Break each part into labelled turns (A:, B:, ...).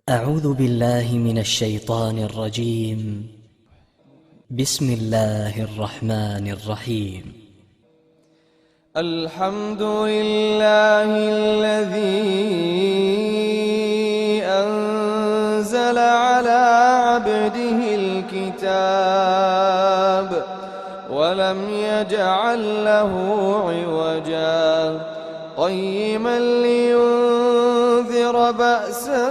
A: أعوذ بالله من الشيطان الرجيم. بسم الله الرحمن الرحيم.
B: الحمد لله الذي أنزل على عبده الكتاب ولم يجعل له عوجا قيما لينذر بأسا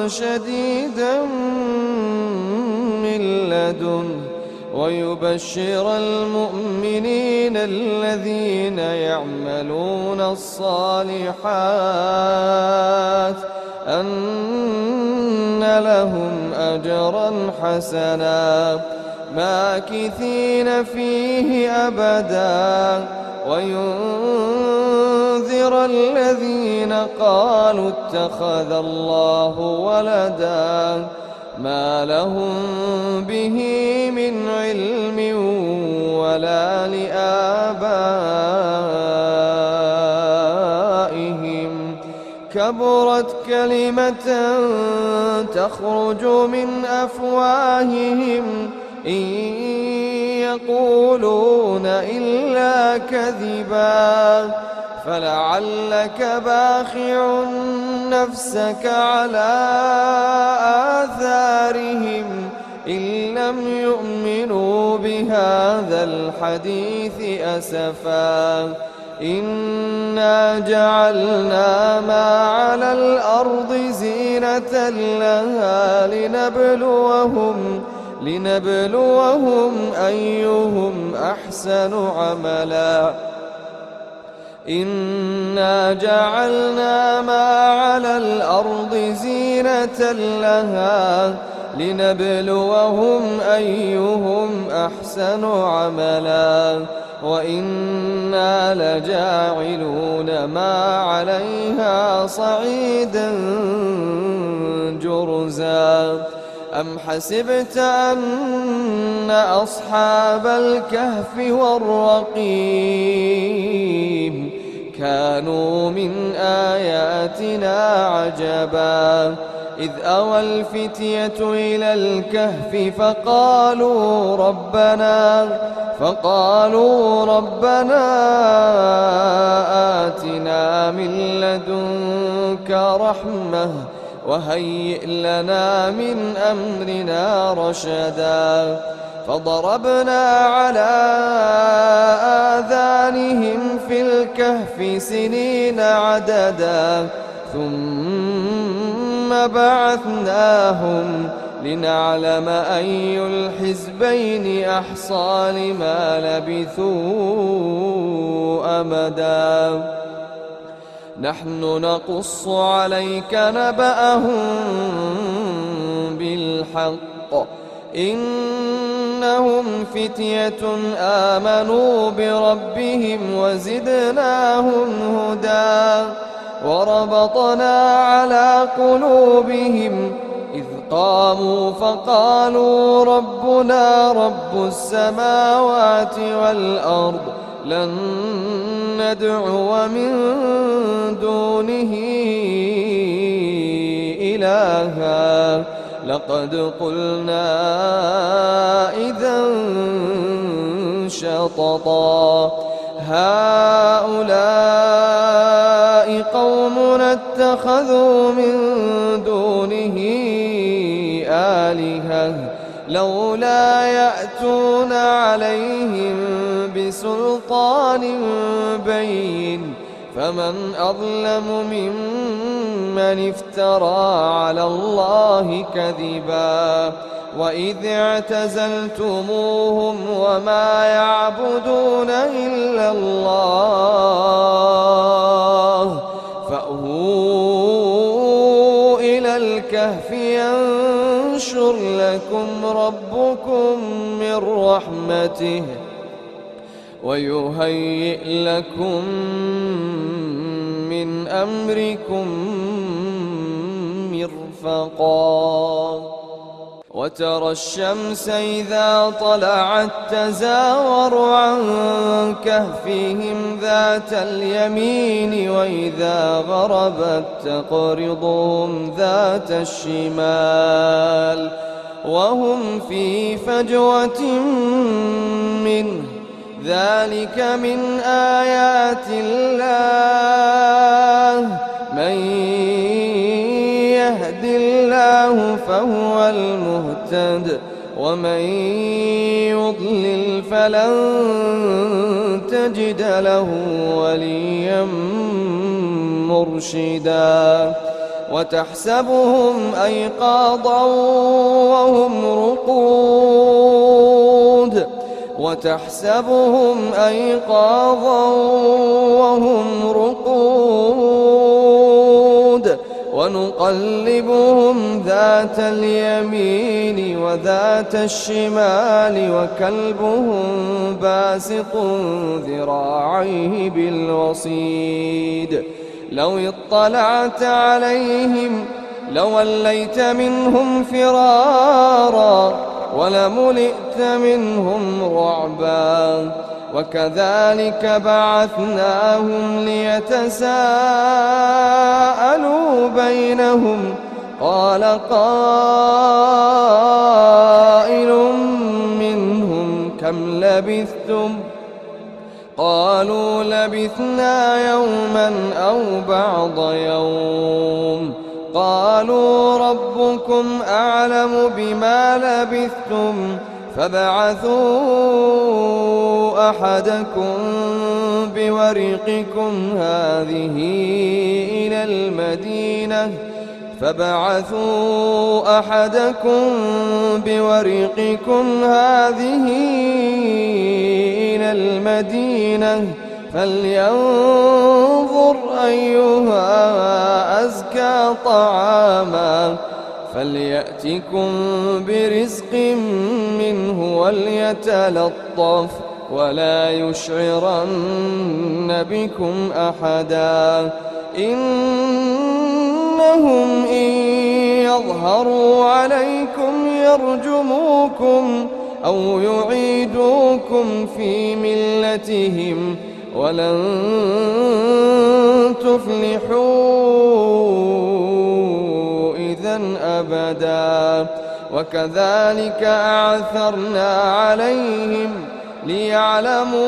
B: شديدا من لدنه ويبشر المؤمنين الذين يعملون الصالحات أن لهم أجرا حسنا ماكثين فيه أبدا وينذر الذين قالوا اتخذ الله ولدا ما لهم به من علم ولا لآبائهم كبرت كلمة تخرج من أفواههم إن يقولون إلا كذبا فلعلك باخع نفسك على آثارهم إن لم يؤمنوا بهذا الحديث أسفا إنا جعلنا ما على الأرض زينة لها لنبلوهم أيهم أحسن عملا إنا جعلنا ما على الأرض زينة لها لنبلوهم أيهم أحسن عملا وإنا لجاعلون ما عليها صعيدا جرزا أم حسبت أن أصحاب الكهف والرقيم كانوا من آياتنا عجبا إذ أوى الفتية إلى الكهف فقالوا ربنا آتنا من لدنك رحمة وهيئ لنا من أمرنا رشدا فضربنا على آذانهم في الكهف سنين عددا ثم بعثناهم لنعلم أي الحزبين أحصى لما لبثوا أمدا نحن نقص عليك نبأهم بالحق إنهم فتية آمنوا بربهم وزدناهم هدى وربطنا على قلوبهم إذ قاموا فقالوا ربنا رب السماوات والأرض لن ندعو من دونه إلها لقد قلنا إذا شططا هؤلاء قومنا اتخذوا من دونه آلهة لولا يأتون عليهم بسلطان بين فمن أظلم ممن افترى على الله كذبا وإذ اعتزلتموهم وما يعبدون إلا الله فأووا إلى الكهف ينشر لكم ربكم من رحمته ويهيئ لكم من أمركم مرفقا وترى الشمس إذا طلعت تزاور عن كهفهم ذات اليمين وإذا غربت تقرضهم ذات الشمال وهم في فجوة منه ذلك من آيات الله من يهد الله فهو المهتد ومن يضلل فلن تجد له وليا مرشدا وتحسبهم أيقاظا وهم رقود ونقلبهم ذات اليمين وذات الشمال وكلبهم باسط ذراعيه بالوصيد لو اطلعت عليهم لوليت منهم فرارا ولملئت منهم رعبا وكذلك بعثناهم ليتساءلوا بينهم قال قائل منهم كم لبثتم قالوا لبثنا يوما أو بعض يوم قالوا ربكم أعلم بما لبثتم فابعثوا أحدكم بورقكم هذه إلى المدينة فلينظر أيها أزكى طعاما فليأتكم برزق منه وليتلطف ولا يشعرن بكم أحدا إنهم إن يظهروا عليكم يرجموكم أو يعيدوكم في ملتهم ولن تفلحوا إذن أبدا وكذلك أعثرنا عليهم ليعلموا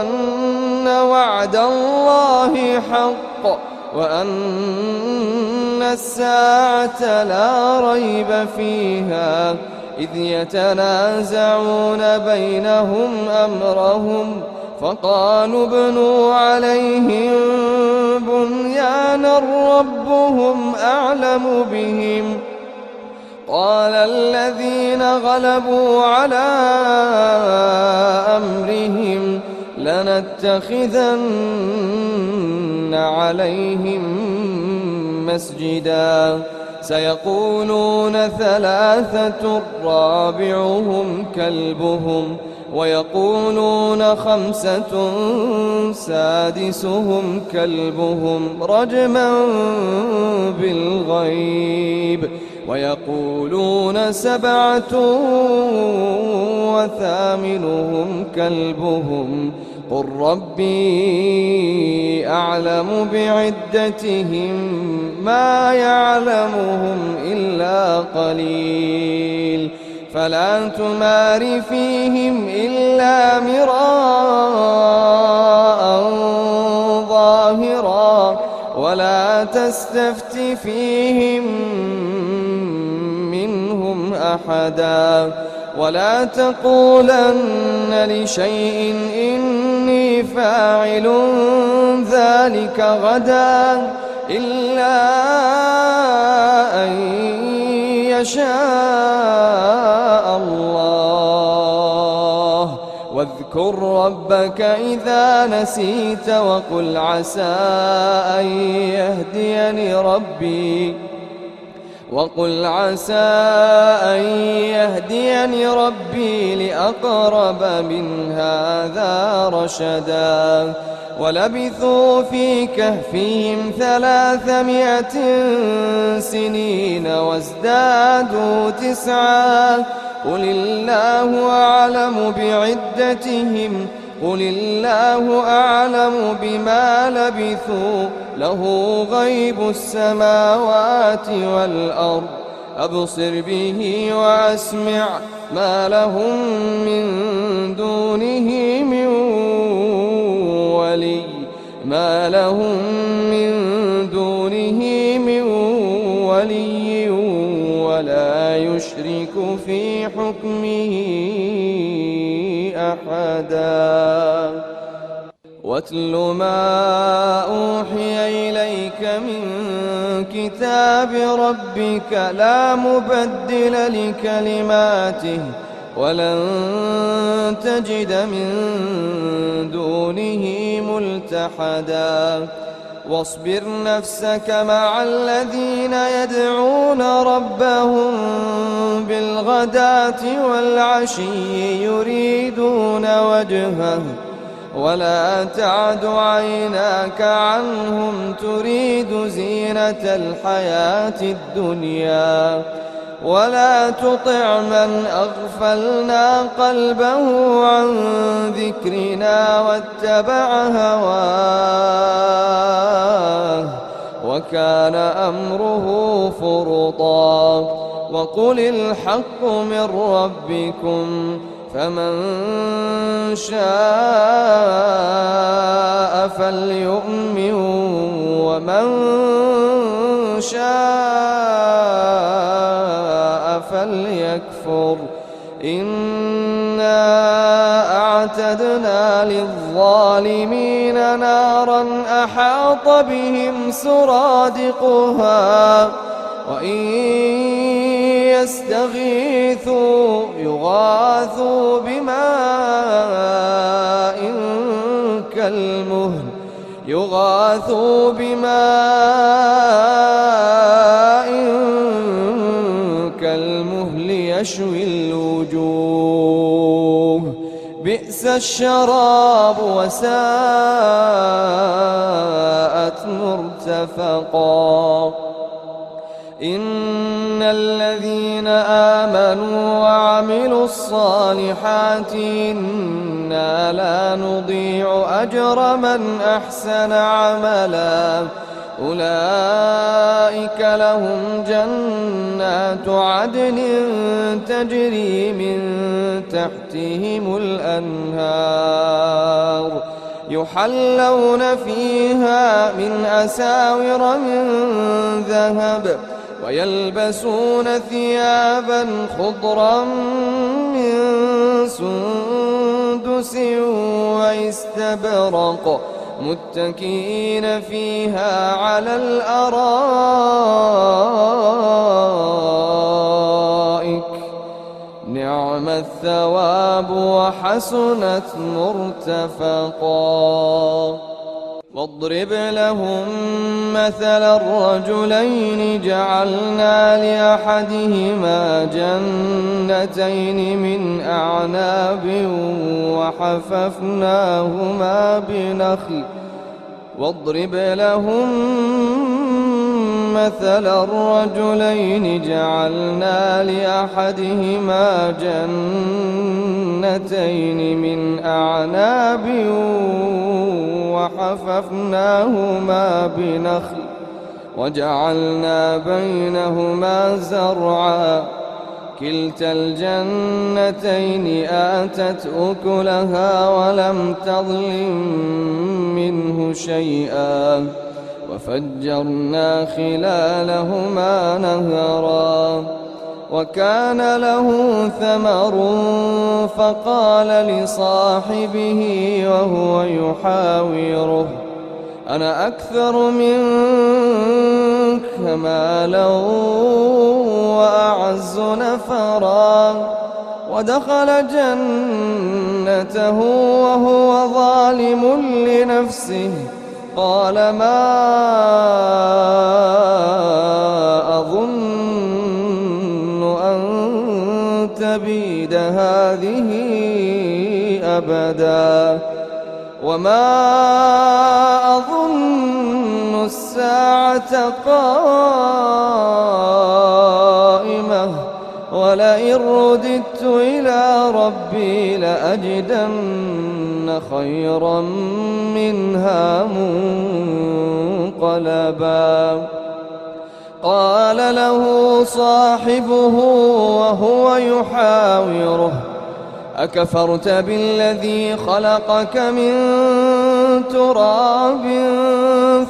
B: أن وعد الله حق وأن الساعة لا ريب فيها إذ يتنازعون بينهم أمرهم فقالوا ابنوا عليهم بنيانا ربهم أعلم بهم قال الذين غلبوا على أمرهم لنتخذن عليهم مسجدا سيقولون ثلاثة رابعهم كلبهم ويقولون خمسة سادسهم كلبهم رجما بالغيب ويقولون سبعة وثامنهم كلبهم قل ربي أعلم بعدتهم ما يعلمهم إلا قليل فلا تمار فيهم إلا مراء ظاهرا ولا تستفت فيهم منهم أحدا ولا تقولن لشيء إني فاعل ذلك غدا إلا أن يشاء الله واذكر ربك إذا نسيت وقل عسى أن يهديني ربي لأقرب من هذا رشدا ولبثوا في كهفهم 300 سنين وازدادوا 9 قل الله أعلم بعدتهم قل الله أعلم بما لبثوا له غيب السماوات والأرض أبصر به وأسمع ما لهم من دونه من ولي ولا يشرك في حكمه أحدا واتل ما أوحي إليك من كتاب ربك لا مبدل لكلماته ولن تجد من دونه ملتحدا واصبر نفسك مع الذين يدعون ربهم بالغداة والعشي يريدون وجهه ولا تعد عيناك عنهم تريد زينة الحياة الدنيا ولا تطع من أغفلنا قلبه عن ذكرنا واتبع هواه وكان أمره فرطا وقل الحق من ربكم فمن شاء فليؤمن ومن شاء فليكفر إنا أعتدنا للظالمين نارا أحاط بهم سرادقها وإن يستغيثوا يغاثوا بماء كالمهل يشوي الوجوه بئس الشراب وساءت مرتفقا إن الذين آمنوا وعملوا الصالحات إنا لا نضيع أجر من أحسن عملا أولئك لهم جنات عدن تجري من تحتهم الأنهار يحلون فيها من أساور من ذهب ويلبسون ثيابا خضرا من سندس واستبرق متكئين فيها على الأرائك نعم الثواب وحسنت مرتفقا واضرب لهم مثل الرجلين جعلنا لأحدهما جنتين من أعناب وحففناهما بنخل واضرب لهم مثل الرجلين جعلنا لأحدهما جنتين من أعناب وحففناهما بنخل وجعلنا بينهما زرعا كلتا الجنتين آتت أكلها ولم تظلم منه شيئا وفجرنا خلالهما نهرا وكان له ثمر فقال لصاحبه وهو يحاوره أنا أكثر منك مالا وأعز نفرا ودخل جنته وهو ظالم لنفسه قال ما أظن أن تبيد هذه أبدا وما أظن الساعة قائمة ولئن رددت إلى ربي لأجدن خيرا منها منقلبا. قال له صاحبه وهو يحاوره: أكفرت بالذي خلقك من تراب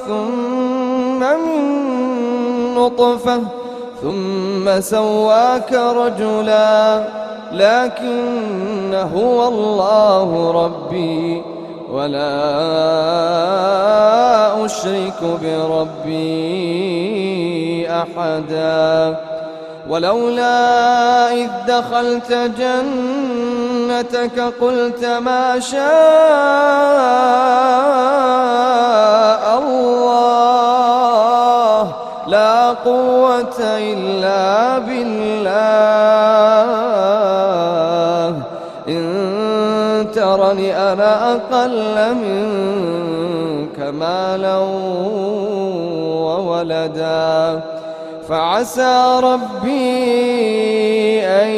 B: ثم من نطفة ثم سواك رجلا لكن هو الله ربي ولا أشرك بربي أحدا. ولولا إذ دخلت جنتك قلت ما شاء الله لا قوة إلا بالله إن ترني أنا أقل منك مالا وولدا فعسى ربي أن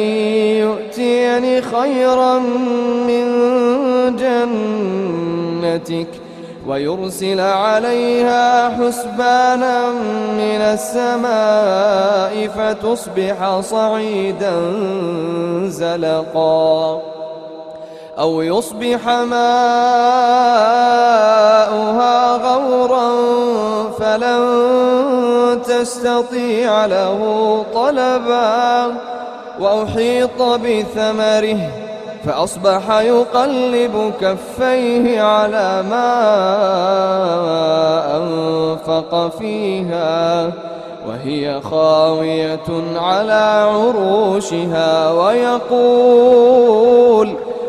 B: يؤتيني خيرا من جنتك ويرسل عليها حسبانا من السماء فتصبح صعيدا زلقا أو يصبح ماؤها غورا فلن تستطيع له طلبا وأحيط بثمره فأصبح يقلب كفيه على ما أنفق فيها وهي خاوية على عروشها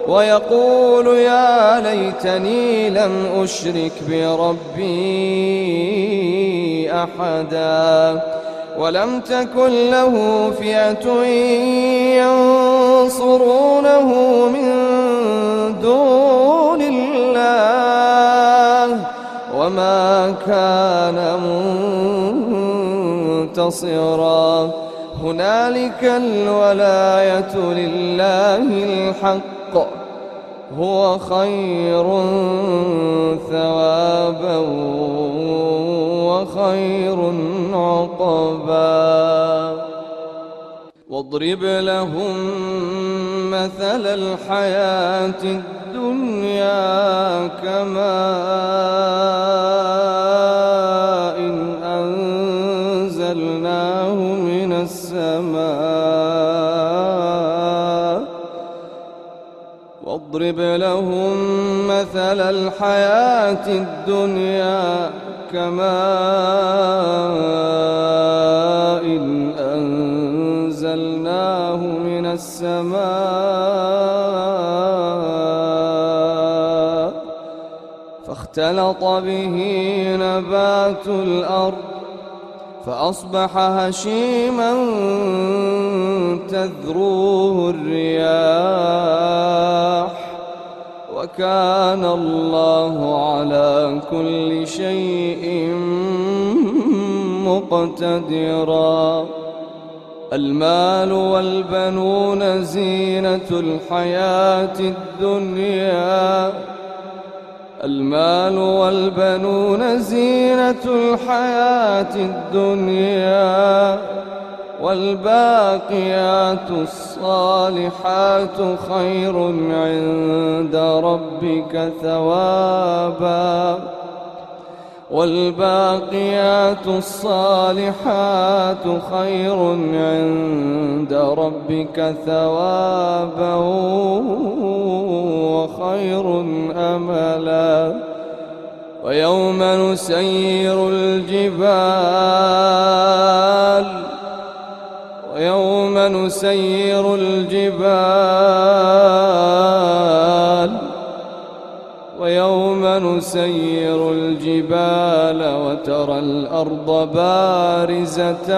B: ويقول يا ليتني لم أشرك بربي أحدا. ولم تكن له فئة ينصرونه من دون الله وما كان منتصرا. هنالك الولاية لله الحق هو خير ثوابا وخير عقبا. واضرب لهم مثل الحياة الدنيا كماء أنزلناه من السماء واضرب لهم مثل الحياة الدنيا كماء أنزلناه من السماء فاختلط به نبات الأرض فأصبح هشيما تذروه الرياح وكان الله على كل شيء مقتدرا. المال والبنون زينة الحياة الدنيا المال والبنون زينة الحياة الدنيا والباقيات الصالحات خير عند ربك ثوابا والباقيات الصالحات خير عند ربك ثوابا وخير أملا. ويوم نسير الجبال وترى الأرض بارزة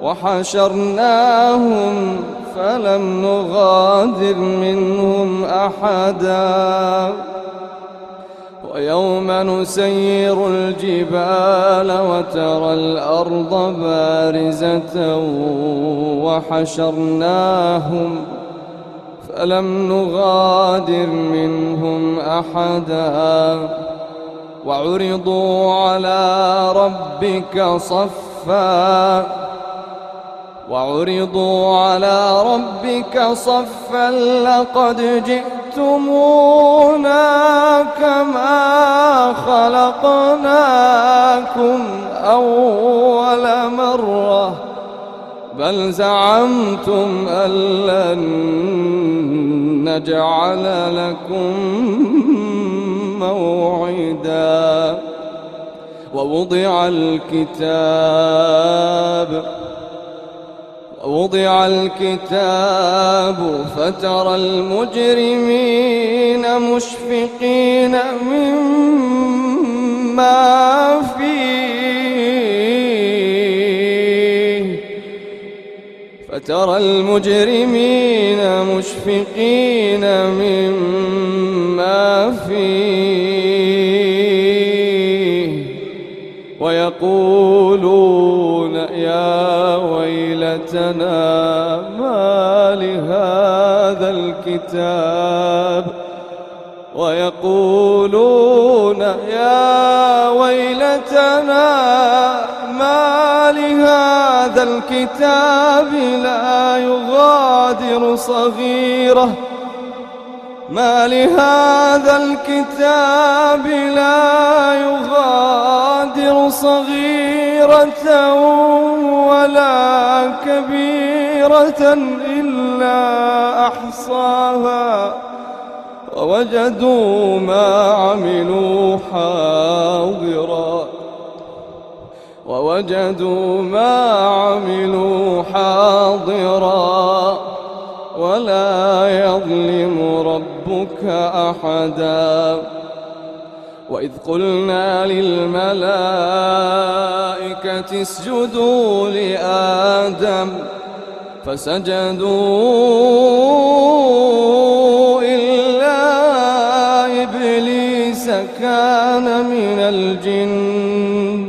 B: وحشرناهم فلم نغادر منهم أحدا ويوم نسير الجبال وترى الأرض بارزة وحشرناهم فلم نغادر منهم أحدا وعرضوا على ربك صفا لقد جئتمونا كما خلقناكم أول مرة بل زعمتم أن لن نجعل لكم موعدا ووضع الكتاب فترى المجرمين مشفقين مما فيه ويقولون يا ويلتنا ما لهذا الكتاب لا يغادر صغيرة ولا كبيرة إلا أحصاها ووجدوا ما عملوا حاضرا ولا يظلم ربك أحدا وإذ قلنا للملائكة اسجدوا لآدم فسجدوا إلا إبليس كان من الجن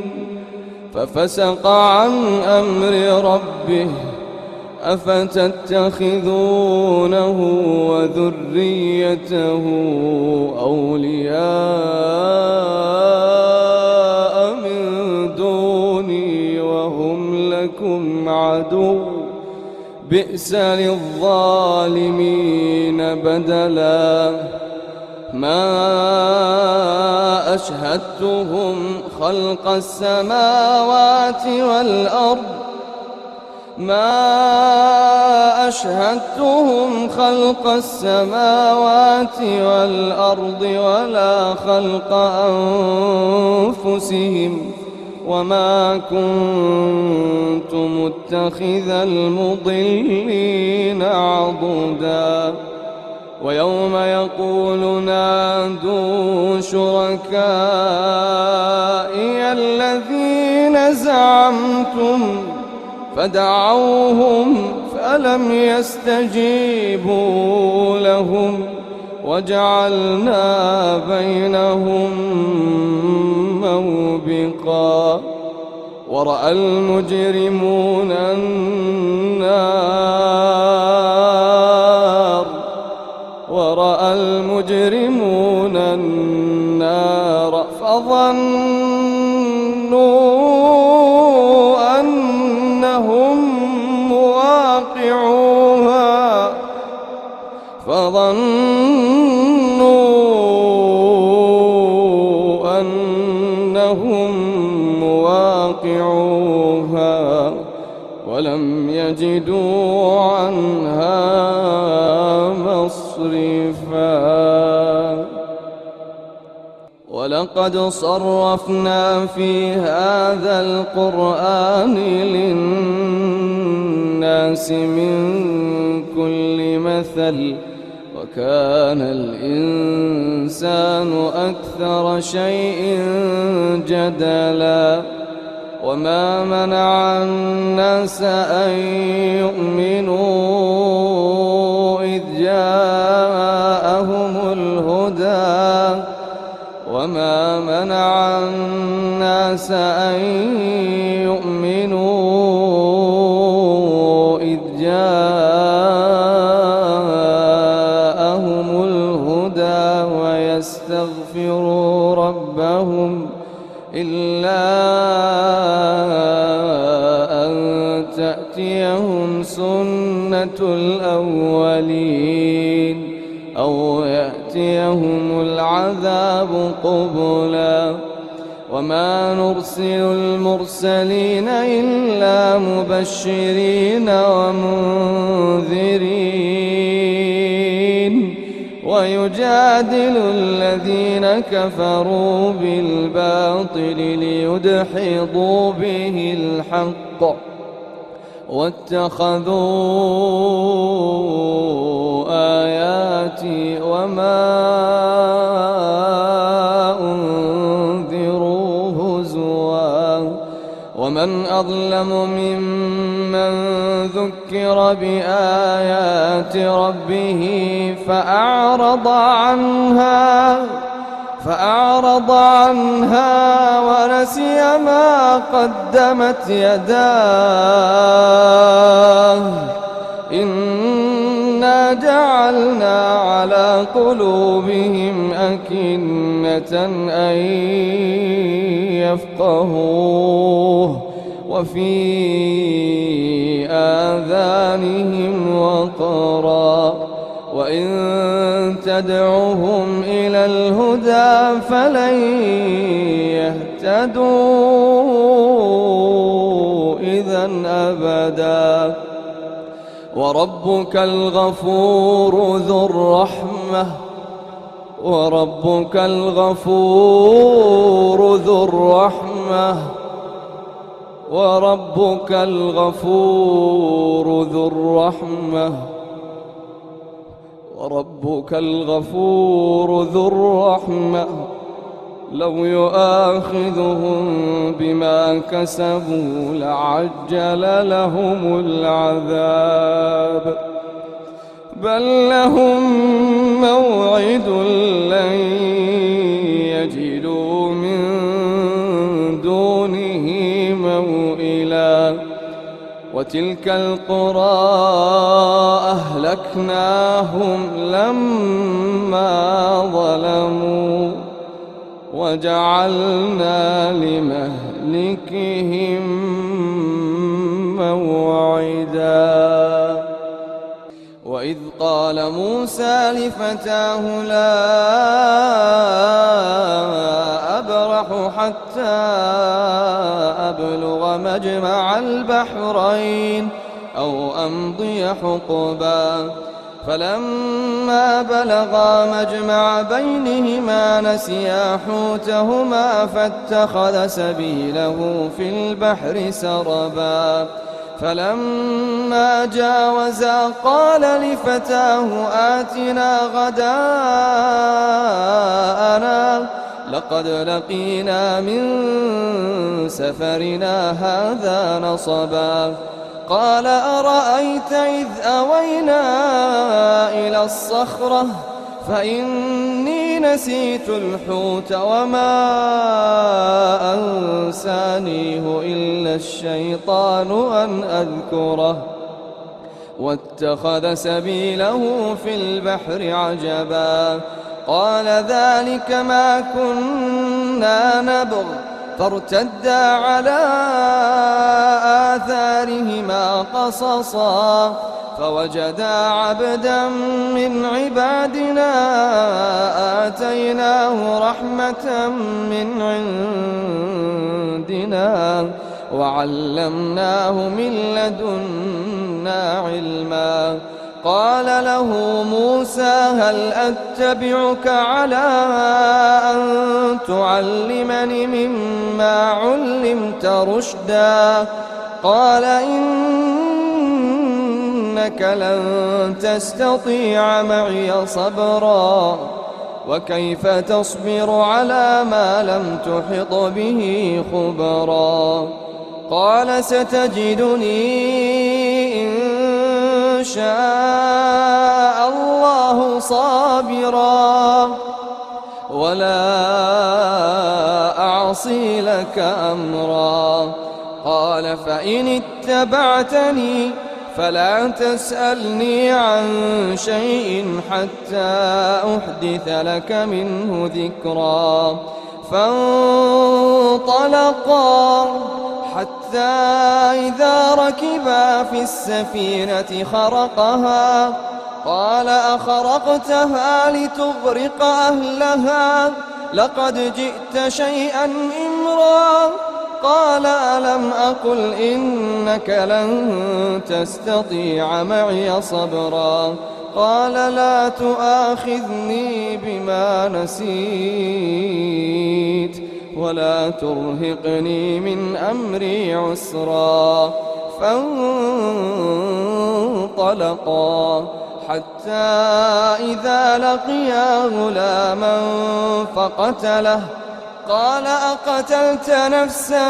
B: ففسق عن أمر ربه أفتتخذونه وذريته أولياء من دوني وهم لكم عدو بئس للظالمين بدلا ما أشهدتهم خلق السماوات والأرض ولا خلق أنفسهم وما كنت متخذ المضلين عضدا ويوم يقول نادوا شركائي الذين زعمتم فدعوهم فلم يستجيبوا لهم وجعلنا بينهم موبقا ورأى المجرمون النار فظنوا أنهم مواقعوها ولم يجدوا عنها مصرفا ولقد صرفنا في هذا القرآن للناس من كل مثل وكان الإنسان أكثر شيء جدلا وما منع الناس أن يؤمنوا ما منع الناس أن يؤمنوا إذ جاءهم الهدى ويستغفروا ربهم إلا أن تأتيهم سنة الأولين أو يأتيهم العذاب قبلا وما نرسل المرسلين إلا مبشرين ومنذرين ويجادل الذين كفروا بالباطل ليدحضوا به الحق واتخذوا آياتي وما أنذروا هزوا ومن أظلم ممن ذكر بآيات ربه فأعرض عنها ونسي ما قدمت يداه إنا جعلنا على قلوبهم أكنة أن يفقهوه وفي آذانهم وقرا وإن تدعوهم إلى الهدى فلن يهتدوا إذا أبدا وربك الغفور ذو الرحمة وربك الغفور ذو الرحمة وربك الغفور ذو الرحمة وربك الغفور ذو الرحمة لو يؤاخذهم بما كسبوا لعجل لهم العذاب بل لهم موعد لن يجدوا من دونه موئلا وتلك القرى أهلكناهم لما ظلموا وجعلنا لمهلكهم موعدا وإذ قال موسى لفتاه لا أبرح حتى أبلغ مجمع البحرين أو أمضي حقبا فلما بلغا مجمع بينهما نسيا حوتهما فاتخذ سبيله في البحر سربا فلما جاوزا قال لفتاه آتنا غداءنا لقد لقينا من سفرنا هذا نصبا قال أرأيت إذ أوينا إلى الصخرة فإني نسيت الحوت وما أنسانيه إلا الشيطان أن أذكره واتخذ سبيله في البحر عجبا قال ذلك ما كنا نبغ فارتدا على آثارهما قصصا فوجدا عبدا من عبادنا آتيناه رحمة من عندنا وعلمناه من لدنا علما قال له موسى هل أتبعك على أن تعلمني مما علمت رشدا قال إنك لن تستطيع معي صبرا وكيف تصبر على ما لم تحط به خبرا قال ستجدني إن شاء الله صابرا ولا أعصي لك أمرا. قال فإن اتبعتني فلا تسألني عن شيء حتى أحدث لك منه ذكرا. فانطلقا حتى إذا ركبا في السفينة خرقها قال أخرقتها لتغرق أهلها لقد جئت شيئا إمرا. قال ألم أقل إنك لن تستطيع معي صبرا. قال لا تؤاخذني بما نسيت ولا ترهقني من أمري عسرا. فانطلقا حتى إذا لقيا غلاما فقتله قال أقتلت نفسا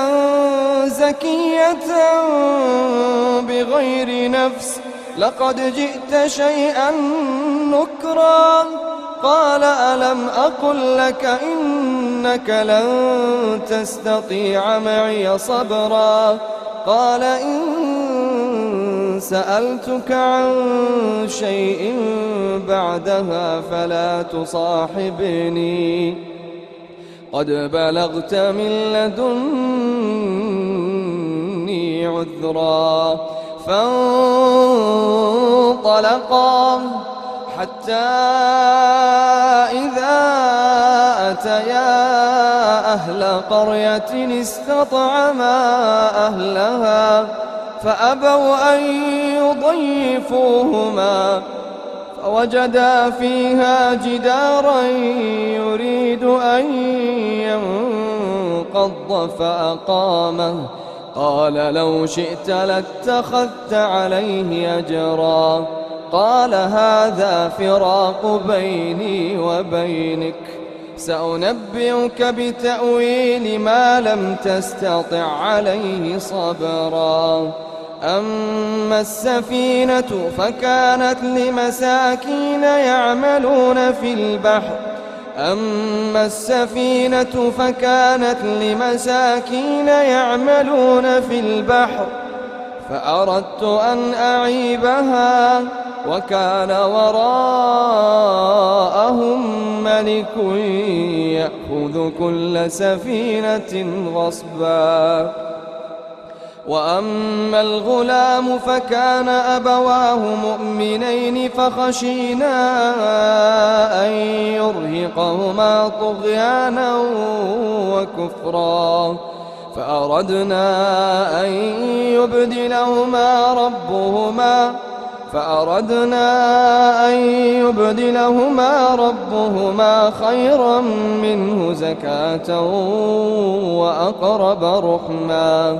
B: زكية بغير نفس لقد جئت شيئا نكرا. قال ألم أقل لك إنك لن تستطيع معي صبرا. قال إن سألتك عن شيء بعدها فلا تصاحبني قد بلغت من لدني عذرا. فانطلقا حتى إذا أتيا أهل قرية استطعما أهلها فأبوا أن يضيفوهما فوجدا فيها جدارا يريد أن ينقض فأقامه. قال لو شئت لاتخذت عليه أجرا. قال هذا فراق بيني وبينك سأنبئك بتأويل ما لم تستطع عليه صبرا. أما السفينة فكانت لمساكين يعملون في البحر فأردت أن أعيبها وكان وراءهم ملك يأخذ كل سفينة غصبا. وأما الغلام فكان أبواه مؤمنين فخشينا أن يرهقهما طغيانا وكفرا فأردنا أن يبدلهما ربهما خيرا منه زكاة وأقرب رحما.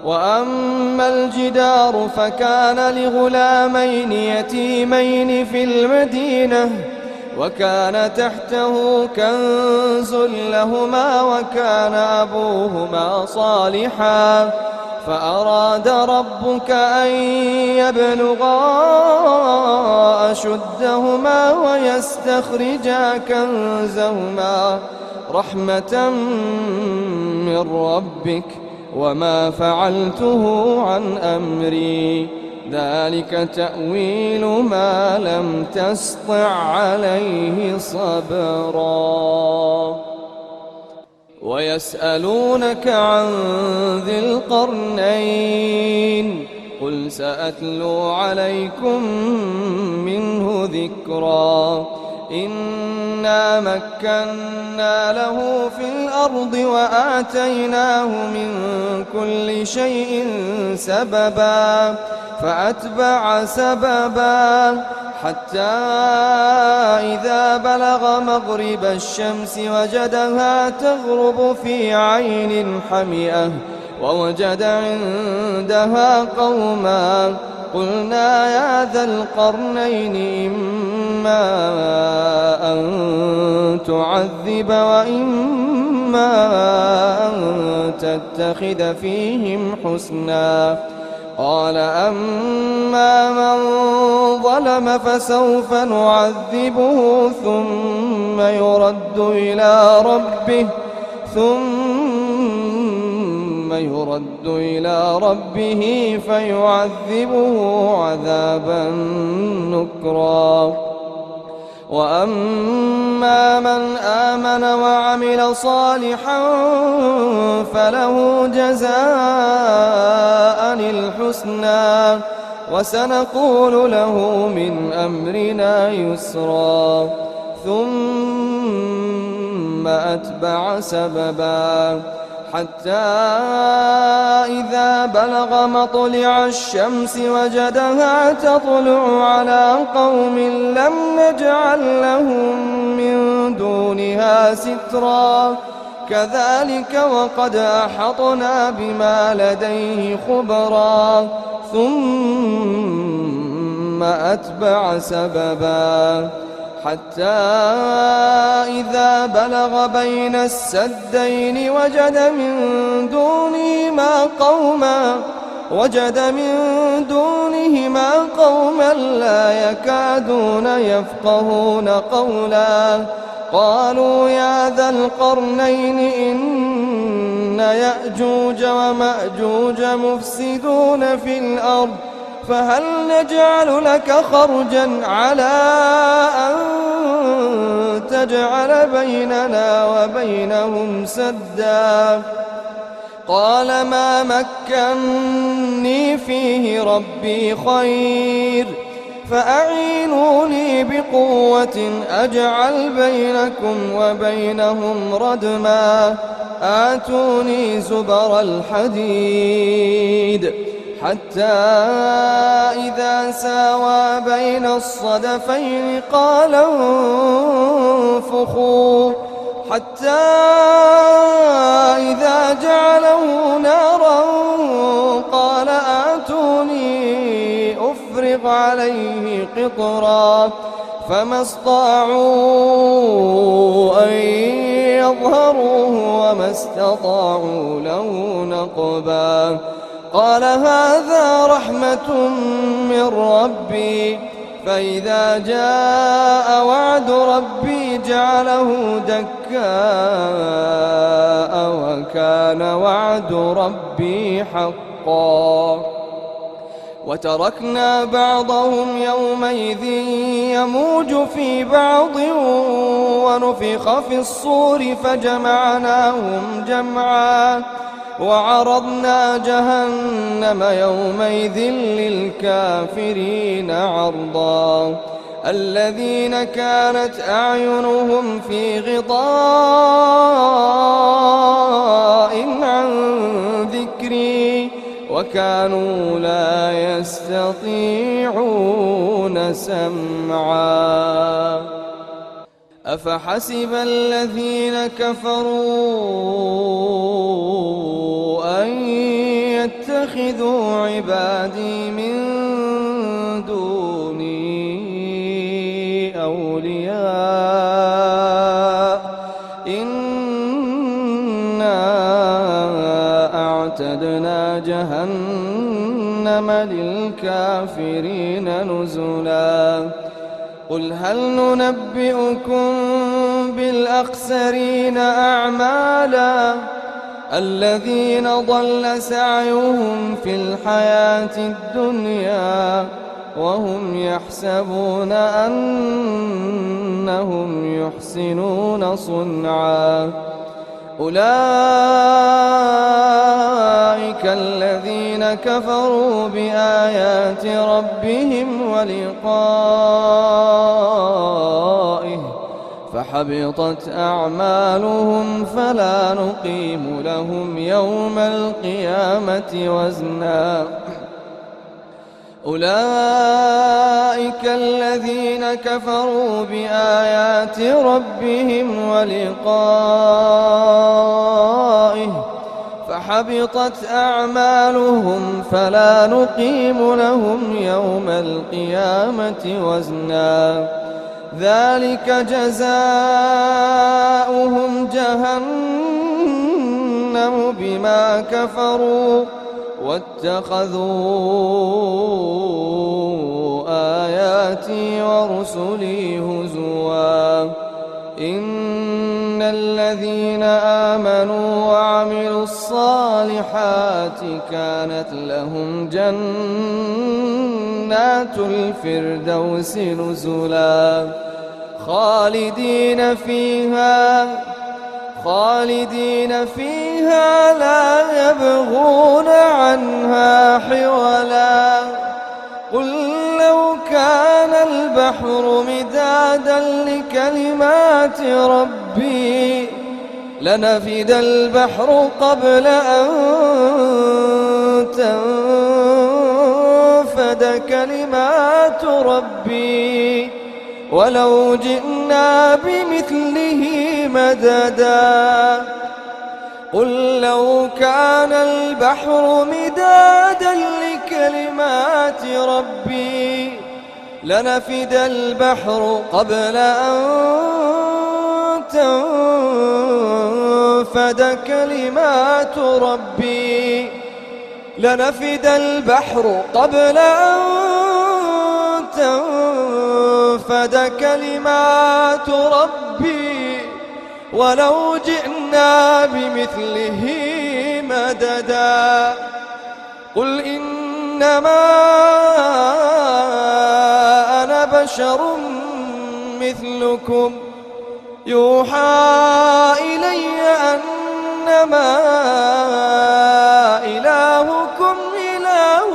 B: وأما الجدار فكان لغلامين يتيمين في المدينة وكان تحته كنز لهما وكان أبوهما صالحا فأراد ربك أن يبلغا أشدهما ويستخرجا كنزهما رحمة من ربك وما فعلته عن أمري ذلك تأويل ما لم تسطع عليه صبرا. ويسألونك عن ذي القرنين قل سأتلو عليكم منه ذكرا. إنا مكنا له في الأرض وآتيناه من كل شيء سببا فأتبع سببا حتى إذا بلغ مغرب الشمس وجدها تغرب في عين حمئة ووجد عندها قوما قلنا يا ذا القرنين إما أن تعذب وإما أن تتخذ فيهم حسنا. قال أما من ظلم فسوف نعذبه ثم فيرد إلى ربه فيعذبه عذابا نكرا. وأما من آمن وعمل صالحا فله جزاء الحسنى وسنقول له من أمرنا يسرا. ثم أتبع سببا حتى إذا بلغ مطلع الشمس وجدها تطلع على قوم لم نجعل لهم من دونها سترا كذلك وقد أحطنا بما لديه خبرا. ثم أتبع سببا حتى إذا بلغ بين السدين وجد من دونهما قوما لا يكادون يفقهون قولا. قالوا يا ذا القرنين إن يأجوج ومأجوج مفسدون في الأرض فهل نجعل لك خرجا على أن تجعل بيننا وبينهم سدا؟ قال ما مكني فيه ربي خير فأعينوني بقوة أجعل بينكم وبينهم ردما. آتوني زبر الحديد حتى إذا ساوى بين الصدفين قال انفخوا حتى إذا جعله نارا قال آتوني أفرغ عليه قطرا فما استطاعوا أن يظهروه وما استطاعوا له نقبا. قال هذا رحمة من ربي فإذا جاء وعد ربي جعله دكاء وكان وعد ربي حقا. وتركنا بعضهم يومئذ يموج في بعض ونفخ في الصور فجمعناهم جمعا وعرضنا جهنم يومئذ للكافرين عرضا. الذين كانت أعينهم في غطاء عن ذكري وكانوا لا يستطيعون سمعا. أفحسب الذين كفروا أن يتخذوا عبادي من دوني أولياء إنا أعتدنا جهنم للكافرين نزلا. قل هل ننبئكم بالأخسرين أعمالا الذين ضل سعيهم في الحياة الدنيا وهم يحسبون أنهم يحسنون صنعا. أولئك الذين كفروا بآيات ربهم ولقائه فحبطت أعمالهم فلا نقيم لهم يوم القيامة وزنا. أولئك الذين كفروا بآيات ربهم ولقائه فحبطت أعمالهم فلا نقيم لهم يوم القيامة وزنا. ذلك جزاؤهم جهنم بما كفروا واتخذوا آياتي ورسلي هزوا. إن إن الذين آمنوا وعملوا الصالحات كانت لهم جنات الفردوس نزلا خالدين فيها لا يبغون عنها حولا قل لو كان البحر مدادا لكلمات ربي لنفد البحر قبل أن تنفد كلمات ربي ولو جئنا بمثله مددا قل لو كان البحر مدادا لكلمات ربي لنفد البحر قبل أن تنفد كلمات ربي لنفد البحر قبل أن تنفد كلمات ربي ولو جئنا بمثله مددا قل إنما أنا بشر مثلكم يوحى إلي أنما إلهكم إله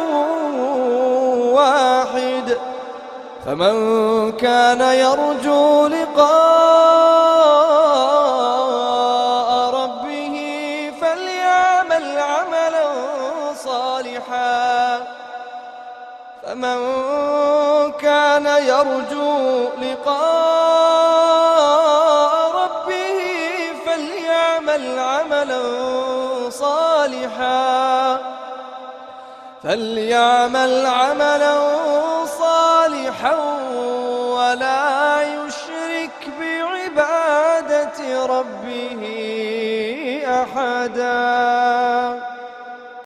B: واحد فمن كان يرجو لقاء ربه فليعمل عملا صالحا فمن كان يرجو لقاء ربه فليعمل عملا صالحا ولا يشرك بعبادة ربه أحدا.